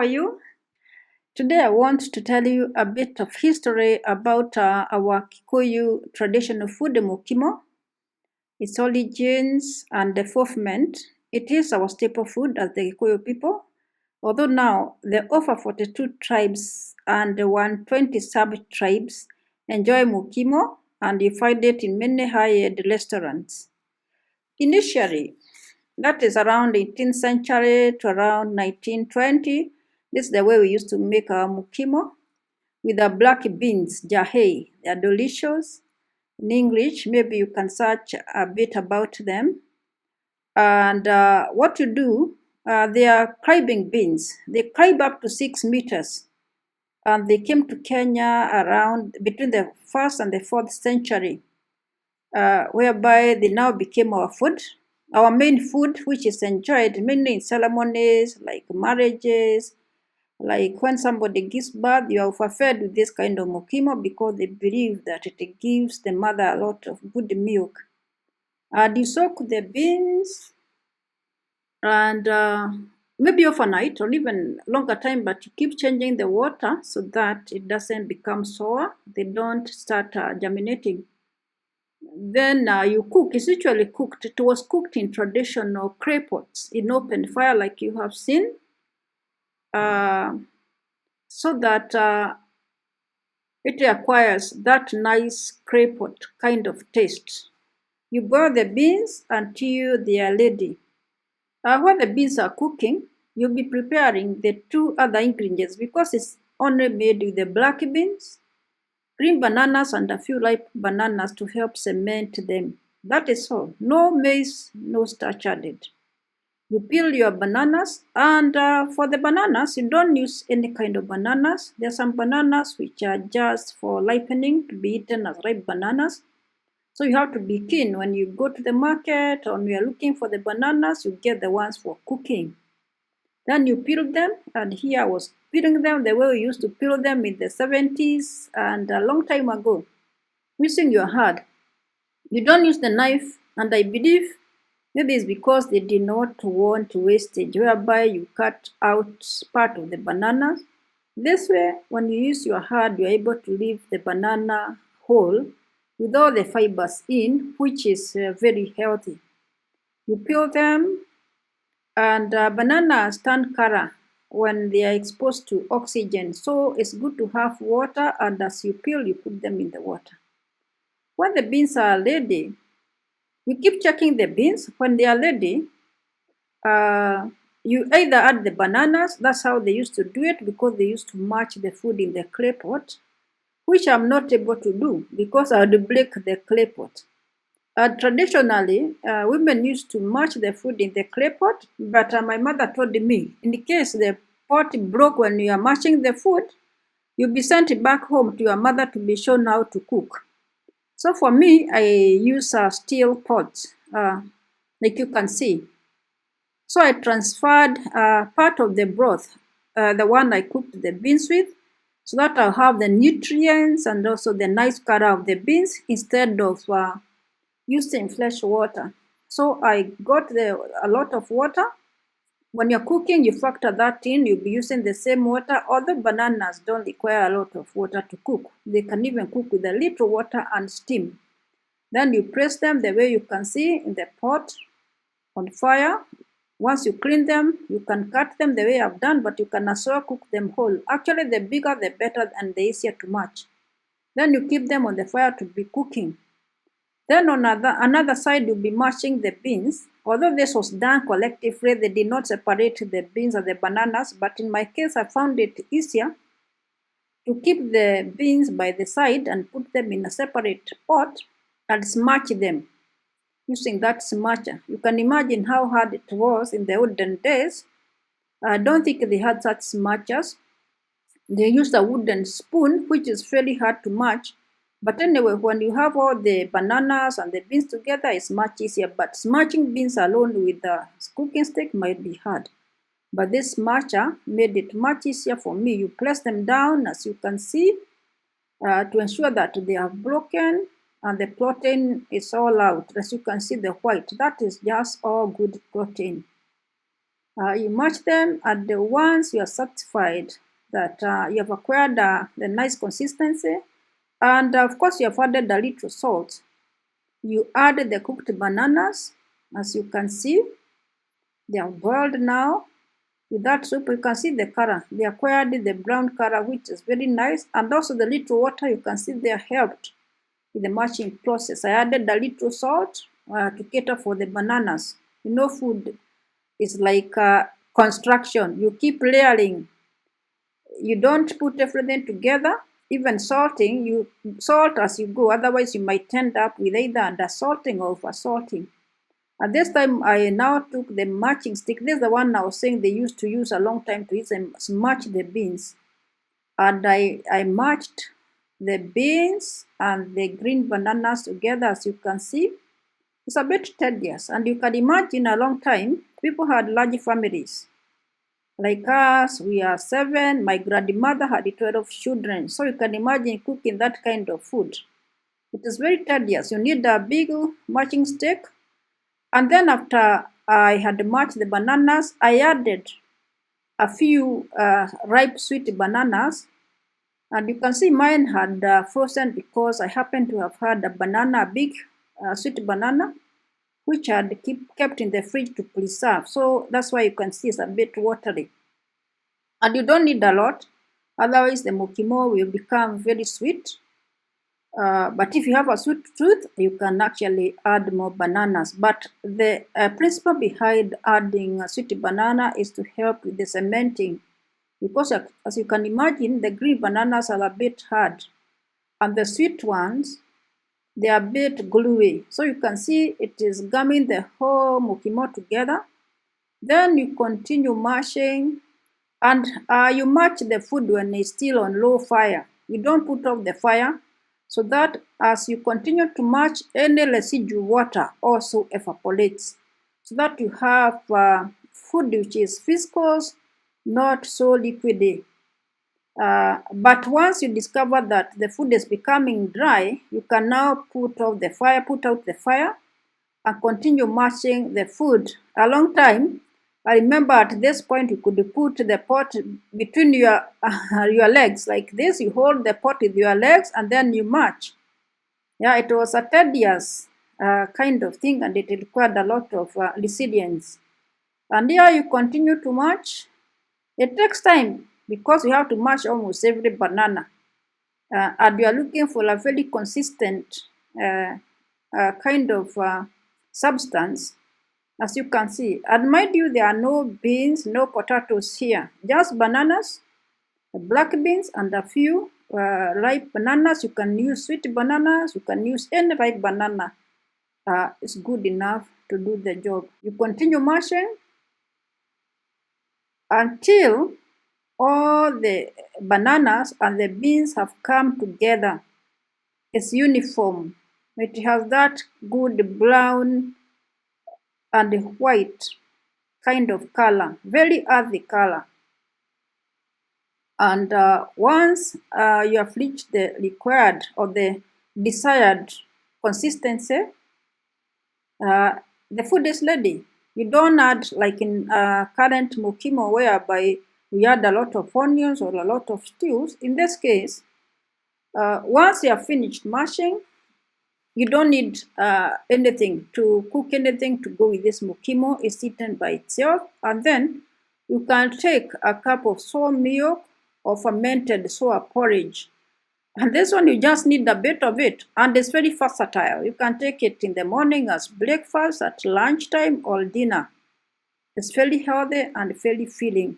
are you? Today I want to tell you a bit of history about our Gikuyu traditional food, Mukimo, its origins and development. It is our staple food as the Gikuyu people, although now there are over 42 tribes and 120 sub-tribes enjoy Mukimo, and you find it in many high-end restaurants. Initially, that is around 18th century to around 1920. This is the way we used to make our mukimo with the black beans, jahe. They are delicious. In English, maybe you can search a bit about them. And what you do, they are crying beans. They climb up to 6 meters. And they came to Kenya around between the 1st and the 4th century, whereby they now became our food. Our main food, which is enjoyed mainly in ceremonies like marriages, like when somebody gives birth, you are overfed with this kind of mukimo because they believe that it gives the mother a lot of good milk. And you soak the beans and maybe overnight or even longer time, but you keep changing the water so that it doesn't become sour. They don't start germinating. Then you cook. It's usually cooked. It was cooked in traditional clay pots in open fire, like you have seen, so that it acquires that nice clay pot kind of taste. You boil the beans until they are ready. While the beans are cooking, you'll be preparing the two other ingredients because it's only made with the black beans, green bananas, and a few ripe bananas to help cement them. That is all. No maize, no starch added. You peel your bananas, and for the bananas, you don't use any kind of bananas. There are some bananas which are just for ripening to be eaten as ripe bananas. So you have to be keen when you go to the market or when you are looking for the bananas, you get the ones for cooking. Then you peel them, and here I was peeling them the way we used to peel them in the 70s and a long time ago, using your hand. You don't use the knife, and I believe maybe it's because they did not want wastage, whereby you cut out part of the banana. This way, when you use your hand, you're able to leave the banana whole with all the fibers in, which is very healthy. You peel them, and bananas turn color when they are exposed to oxygen. So it's good to have water, and as you peel, you put them in the water. When the beans are ready, you keep checking the beans. When they are ready, you either add the bananas. That's how they used to do it because they used to match the food in the clay pot, which I'm not able to do because I would break the clay pot. Traditionally, women used to match the food in the clay pot, but my mother told me, in case the pot broke when you are matching the food, you'll be sent back home to your mother to be shown how to cook. So for me, I use steel pots, like you can see. So I transferred part of the broth, the one I cooked the beans with, so that I'll have the nutrients and also the nice color of the beans instead of using fresh water. So I got a lot of water. When you're cooking, you factor that in. You'll be using the same water. Although bananas don't require a lot of water to cook. They can even cook with a little water and steam. Then you press them the way you can see in the pot on fire. Once you clean them, you can cut them the way I've done, but you can also cook them whole. Actually, the bigger the better and the easier to match. Then you keep them on the fire to be cooking. Then on another side, you'll be mashing the beans. Although this was done collectively, they did not separate the beans and the bananas. But in my case, I found it easier to keep the beans by the side and put them in a separate pot and smash them using that smasher. You can imagine how hard it was in the olden days. I don't think they had such smashers. They used a wooden spoon, which is very hard to match. But anyway, when you have all the bananas and the beans together, it's much easier. But smashing beans alone with the cooking stick might be hard. But this smasher made it much easier for me. You press them down, as you can see, to ensure that they are broken and the protein is all out. As you can see, the white, that is just all good protein. You match them, and once you are satisfied that you have acquired the nice consistency, and of course you have added a little salt, you add the cooked bananas. As you can see, they are boiled now. With that soup, you can see the color. They acquired the brown color, which is very nice, and also the little water you can see they are helped in the matching process. I added a little salt to cater for the bananas. You know, food is like construction. You keep layering. You don't put everything together. Even salting, you salt as you go. Otherwise, you might end up with either undersalting or oversalting. At this time, I now took the matching stick. This is the one I was saying they used to use a long time to use and match the beans. And I matched the beans and the green bananas together, as you can see. It's a bit tedious, and you can imagine a long time, people had large families. Like us, we are 7. My grandmother had 12 children. So you can imagine cooking that kind of food. It is very tedious. You need a big matching stick. And then after I had matched the bananas, I added a few ripe sweet bananas. And you can see mine had frozen because I happened to have had a banana, a big sweet banana, which I had kept in the fridge to preserve. So that's why you can see it's a bit watery. And you don't need a lot, otherwise the mukimo will become very sweet. But if you have a sweet tooth, you can actually add more bananas. But the principle behind adding a sweet banana is to help with the cementing. Because as you can imagine, the green bananas are a bit hard. And the sweet ones, they are a bit gluey. So you can see it is gumming the whole mukimo together. Then you continue mashing. And you match the food when it's still on low fire. You don't put off the fire, so that as you continue to match, any residual water also evaporates, so that you have food which is viscous, not so liquidy. But once you discover that the food is becoming dry, you can now put out the fire, and continue matching the food a long time. I remember at this point you could put the pot between your legs like this. You hold the pot with your legs and then you match. Yeah, it was a tedious kind of thing, and it required a lot of resilience. And here you continue to match. It takes time because you have to match almost every banana. And you are looking for a very consistent kind of substance, as you can see. And mind you, there are no beans, no potatoes here, just bananas, black beans, and a few ripe bananas. You can use sweet bananas, you can use any ripe banana. It's good enough to do the job. You continue mashing until all the bananas and the beans have come together. It's uniform. It has that good brown and white kind of color, very earthy color. And once you have reached the required or the desired consistency, the food is ready. You don't add, like in current mukimo, whereby we add a lot of onions or a lot of stews. In this case, once you have finished mashing, you don't need anything to cook, anything to go with this mukimo. It's eaten by itself. And then you can take a cup of sour milk or fermented sour porridge. And this one, you just need a bit of it. And it's very versatile. You can take it in the morning as breakfast, at lunchtime, or dinner. It's very healthy and very filling.